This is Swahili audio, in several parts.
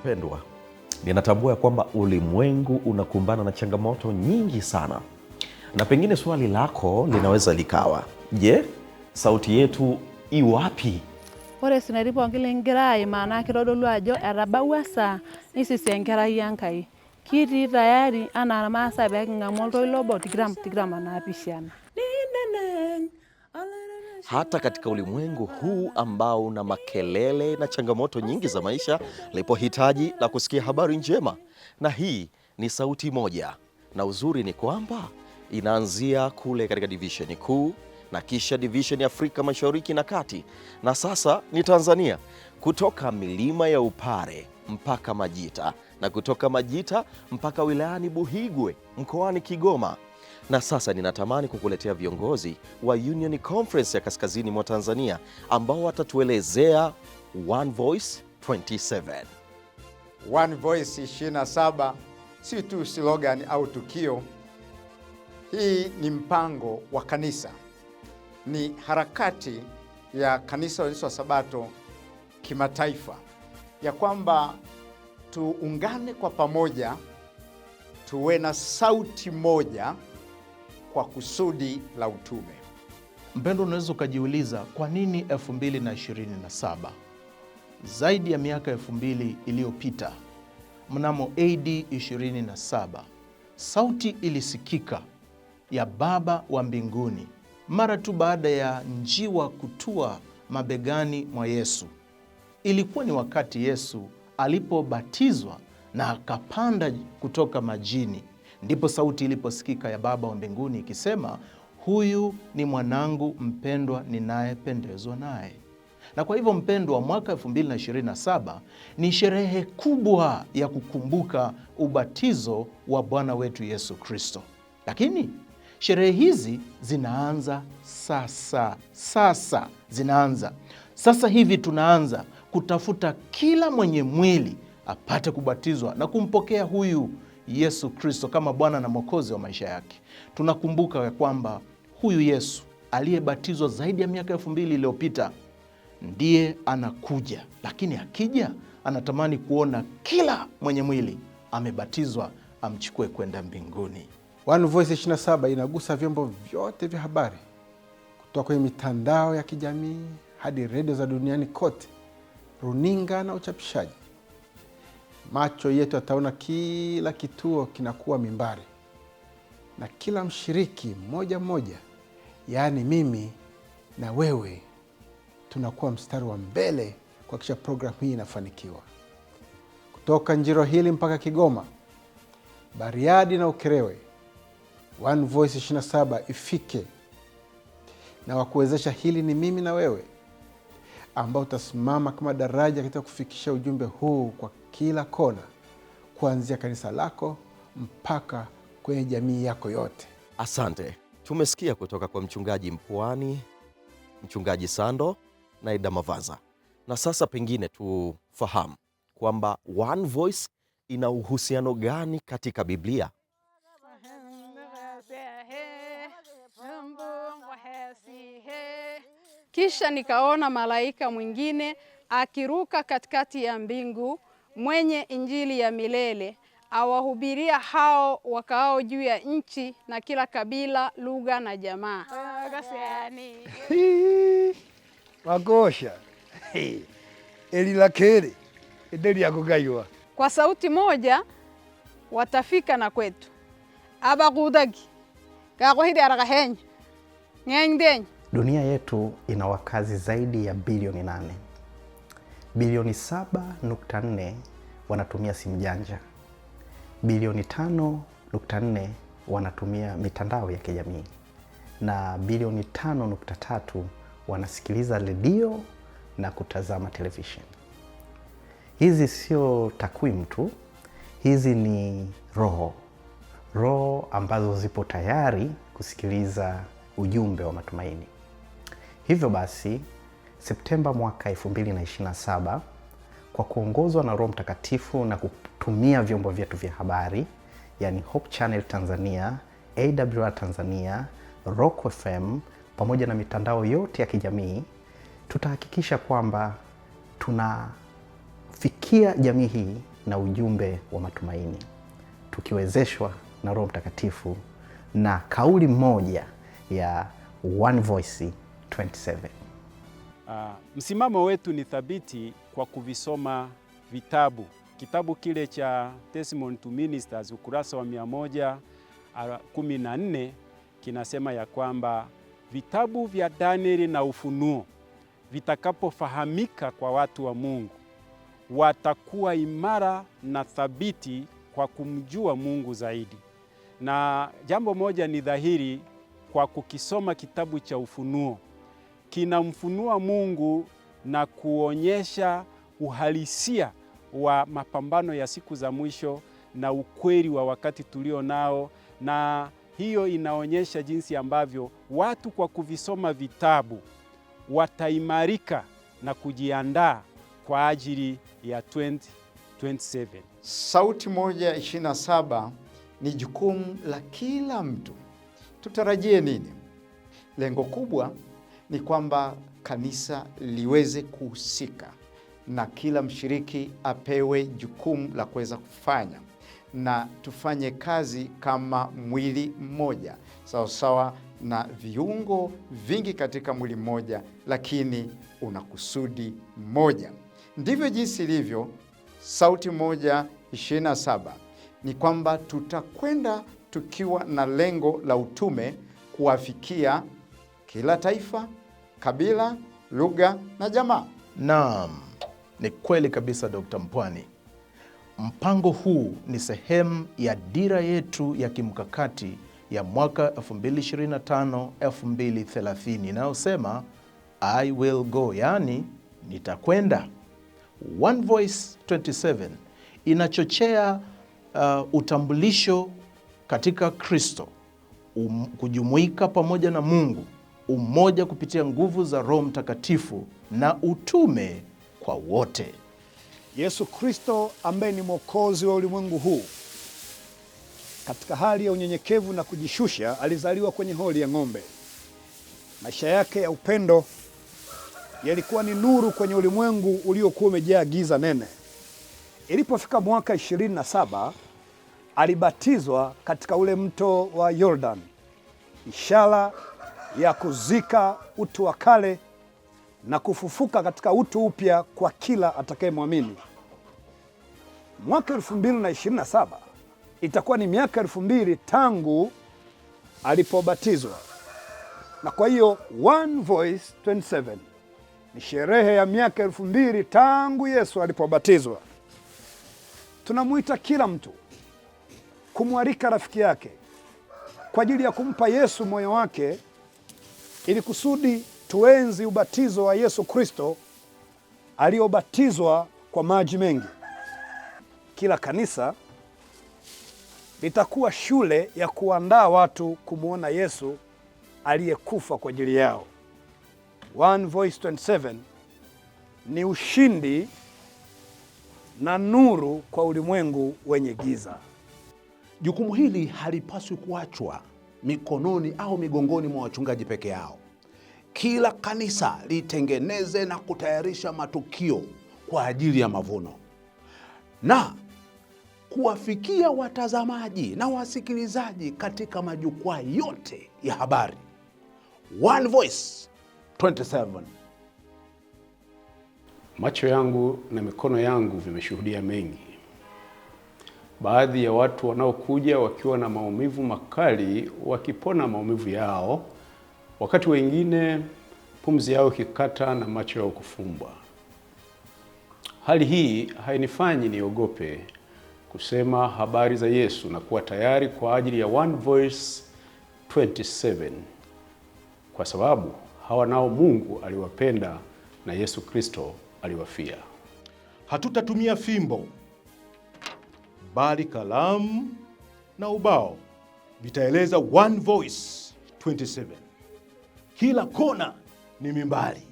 Pendwa, ninatambua kwamba ulimwengu unakumbana na changamoto nyingi sana, na pengine swali lako linaweza likawa, je, sauti yetu iwapi? Ore sinaripo ongilingirai maana kitodolu ajo etabawua saa nisisi enkerai Enkai. Kitii tayari anaa irmaasai pee king'amu oltoilo obo tikitam onaapishana. Hata katika ulimwengu huu ambao una makelele na changamoto nyingi za maisha, lipo hitaji la kusikia habari njema, na hii ni sauti moja. Na uzuri ni kwamba inaanzia kule katika divisheni kuu na kisha divisheni Afrika Mashariki na Kati, na sasa ni Tanzania, kutoka milima ya Upare mpaka Majita, na kutoka Majita mpaka wilayani Buhigwe mkoani Kigoma. Na sasa ninatamani kukuletea viongozi wa Union Conference ya kaskazini mwa Tanzania ambao watatuelezea One Voice 27. One Voice 27 si tu slogan au tukio. Hii ni mpango wa kanisa, ni harakati ya kanisa la Sabato kimataifa, ya kwamba tuungane kwa pamoja, tuwe na sauti moja kwa kusudi la utume. Mpendo, unaweza ukajiuliza kwa nini 2027? Zaidi ya miaka 2000 iliyopita, mnamo AD 27, sauti ilisikika ya Baba wa mbinguni mara tu baada ya njiwa kutua mabegani mwa Yesu. Ilikuwa ni wakati Yesu alipobatizwa na akapanda kutoka majini. Ndipo sauti iliposikika ya Baba wa mbinguni ikisema, huyu ni mwanangu mpendwa ninayependezwa naye. Na kwa hivyo mpendwa, mwaka 2027 ni sherehe kubwa ya kukumbuka ubatizo wa Bwana wetu Yesu Kristo. Lakini sherehe hizi zinaanza sasa zinaanza sasa hivi. Tunaanza kutafuta kila mwenye mwili apate kubatizwa na kumpokea huyu Yesu Kristo kama Bwana na Mwokozi wa maisha yake. Tunakumbuka ya kwamba huyu Yesu aliyebatizwa zaidi ya miaka 2000 iliyopita ndiye anakuja, lakini akija anatamani kuona kila mwenye mwili amebatizwa, amchukue kwenda mbinguni. One Voice 27 inagusa vyombo vyote vya habari, kutoka kwenye mitandao ya kijamii hadi redio za duniani kote, runinga na uchapishaji. Macho yetu yataona kila kituo kinakuwa mimbari, na kila mshiriki mmoja mmoja, yaani mimi na wewe, tunakuwa mstari wa mbele kuhakikisha programu hii inafanikiwa. Kutoka Njiro Hili mpaka Kigoma, Bariadi na Ukerewe, One Voice 27 ifike, na wakuwezesha hili ni mimi na wewe, ambao utasimama kama daraja katika kufikisha ujumbe huu kwa kila kona, kuanzia kanisa lako mpaka kwenye jamii yako yote. Asante. Tumesikia kutoka kwa mchungaji Mpwani, mchungaji Sando na Ida Mavaza. Na sasa pengine tufahamu kwamba One Voice ina uhusiano gani katika Biblia? Kisha nikaona malaika mwingine akiruka katikati ya mbingu, mwenye injili ya milele, awahubiria hao wakaao juu ya nchi na kila kabila, lugha na jamaa. Makosha elilakere edeli ya kugaiwa. Kwa sauti moja watafika na kwetu abakudagi kakohidi arakahenya ngengdenyi. Dunia yetu ina wakazi zaidi ya bilioni 8. Bilioni 7.4 wanatumia simu janja. Bilioni 5.4 wanatumia mitandao ya kijamii. Na bilioni 5.3 wanasikiliza redio na kutazama television. Hizi sio takwimu tu, hizi ni roho ambazo zipo tayari kusikiliza ujumbe wa matumaini. Hivyo basi, Septemba mwaka 2027, kwa kuongozwa na Roho Mtakatifu na kutumia vyombo vyetu vya habari, yani Hope Channel Tanzania, AWR Tanzania, Rock FM, pamoja na mitandao yote ya kijamii, tutahakikisha kwamba kufikia jamii hii na ujumbe wa matumaini, tukiwezeshwa na Roho Mtakatifu na kauli moja ya One Voice 27. Msimamo wetu ni thabiti kwa kuvisoma vitabu. Kitabu kile cha Testimony to Ministers ukurasa wa 114 kinasema ya kwamba vitabu vya Danieli na Ufunuo vitakapofahamika kwa watu wa Mungu, watakuwa imara na thabiti kwa kumjua Mungu zaidi. Na jambo moja ni dhahiri, kwa kukisoma kitabu cha Ufunuo, kinamfunua Mungu na kuonyesha uhalisia wa mapambano ya siku za mwisho na ukweli wa wakati tulio nao, na hiyo inaonyesha jinsi ambavyo watu kwa kuvisoma vitabu wataimarika na kujiandaa kwa ajili ya 2027. Sauti moja 27 ni jukumu la kila mtu. Tutarajie nini? Lengo kubwa ni kwamba kanisa liweze kuhusika na kila mshiriki apewe jukumu la kuweza kufanya, na tufanye kazi kama mwili mmoja, sawasawa na viungo vingi katika mwili mmoja, lakini una kusudi moja. Ndivyo jinsi ilivyo sauti moja 27, ni kwamba tutakwenda tukiwa na lengo la utume kuwafikia kila taifa, kabila, lugha na jamaa. Naam, ni kweli kabisa Dr. Mpwani. Mpango huu ni sehemu ya dira yetu ya kimkakati ya mwaka 2025-2030 inayosema I will go, yani nitakwenda. One Voice 27 inachochea utambulisho katika Kristo, kujumuika pamoja na Mungu, umoja kupitia nguvu za Roho Mtakatifu na utume kwa wote. Yesu Kristo ambaye ni Mwokozi wa ulimwengu huu, katika hali ya unyenyekevu na kujishusha, alizaliwa kwenye hori ya ng'ombe. Maisha yake ya upendo yalikuwa ni nuru kwenye ulimwengu uliokuwa umejaa giza nene. Ilipofika mwaka 27, alibatizwa katika ule mto wa Yordan, ishara ya kuzika utu wa kale na kufufuka katika utu upya kwa kila atakayemwamini. Mwaka 2027 itakuwa ni miaka 2000 tangu alipobatizwa, na kwa hiyo One Voice 27 ni sherehe ya miaka 2000 tangu Yesu alipobatizwa. Tunamuita kila mtu kumwalika rafiki yake kwa ajili ya kumpa Yesu moyo wake, ili kusudi tuenzi ubatizo wa Yesu Kristo aliobatizwa kwa maji mengi. Kila kanisa litakuwa shule ya kuandaa watu kumwona Yesu aliyekufa kwa ajili yao. One Voice 27 ni ushindi na nuru kwa ulimwengu wenye giza. Jukumu hili halipaswi kuachwa mikononi au migongoni mwa wachungaji peke yao. Kila kanisa litengeneze na kutayarisha matukio kwa ajili ya mavuno na kuwafikia watazamaji na wasikilizaji katika majukwaa yote ya habari. One Voice 27. Macho yangu na mikono yangu vimeshuhudia mengi. Baadhi ya watu wanaokuja wakiwa na maumivu makali wakipona maumivu yao, wakati wengine pumzi yao ikikata na macho yao kufumbwa. Hali hii hainifanyi niogope kusema habari za Yesu na kuwa tayari kwa ajili ya One Voice 27, kwa sababu hawa nao Mungu aliwapenda na Yesu Kristo aliwafia. Hatutatumia fimbo, bali kalamu na ubao vitaeleza One Voice 27. Kila kona ni mimbari.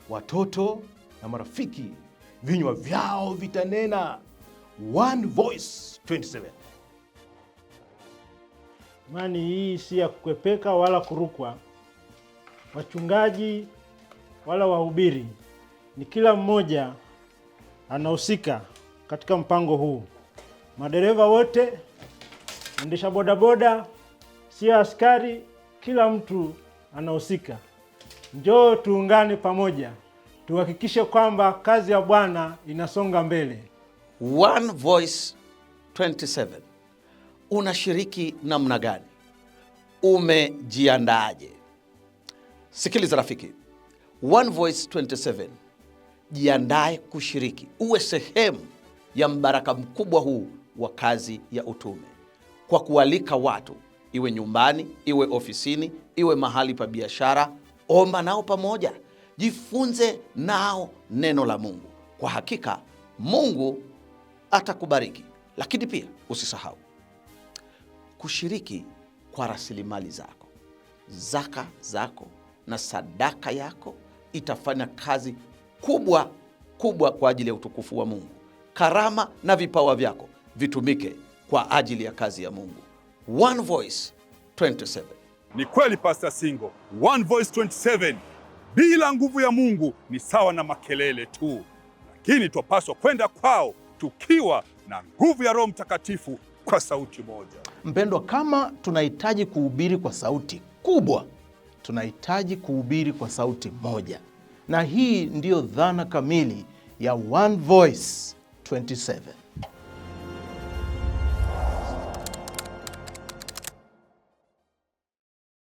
Watoto na marafiki, vinywa vyao vitanena One Voice 27. Imani hii si ya kukwepeka wala kurukwa. Wachungaji wala wahubiri, ni kila mmoja anahusika katika mpango huu. Madereva wote, endesha bodaboda, sio askari, kila mtu anahusika. Njoo tuungane pamoja, tuhakikishe kwamba kazi ya Bwana inasonga mbele. One Voice 27 unashiriki namna gani? Umejiandaaje? Sikiliza rafiki, One Voice 27, jiandae kushiriki, uwe sehemu ya mbaraka mkubwa huu wa kazi ya utume, kwa kualika watu, iwe nyumbani, iwe ofisini, iwe mahali pa biashara. Omba nao pamoja, jifunze nao neno la Mungu. Kwa hakika Mungu atakubariki. Lakini pia usisahau kushiriki kwa rasilimali zako. Zaka zako na sadaka yako itafanya kazi kubwa kubwa kwa ajili ya utukufu wa Mungu. Karama na vipawa vyako vitumike kwa ajili ya kazi ya Mungu. One Voice 27. Ni kweli Pastor Singo, One Voice 27 bila nguvu ya Mungu ni sawa na makelele tu, lakini twapaswa kwenda kwao tukiwa na nguvu ya Roho Mtakatifu kwa sauti moja. Mpendwa, kama tunahitaji kuhubiri kwa sauti kubwa, tunahitaji kuhubiri kwa sauti moja, na hii ndiyo dhana kamili ya One Voice 27.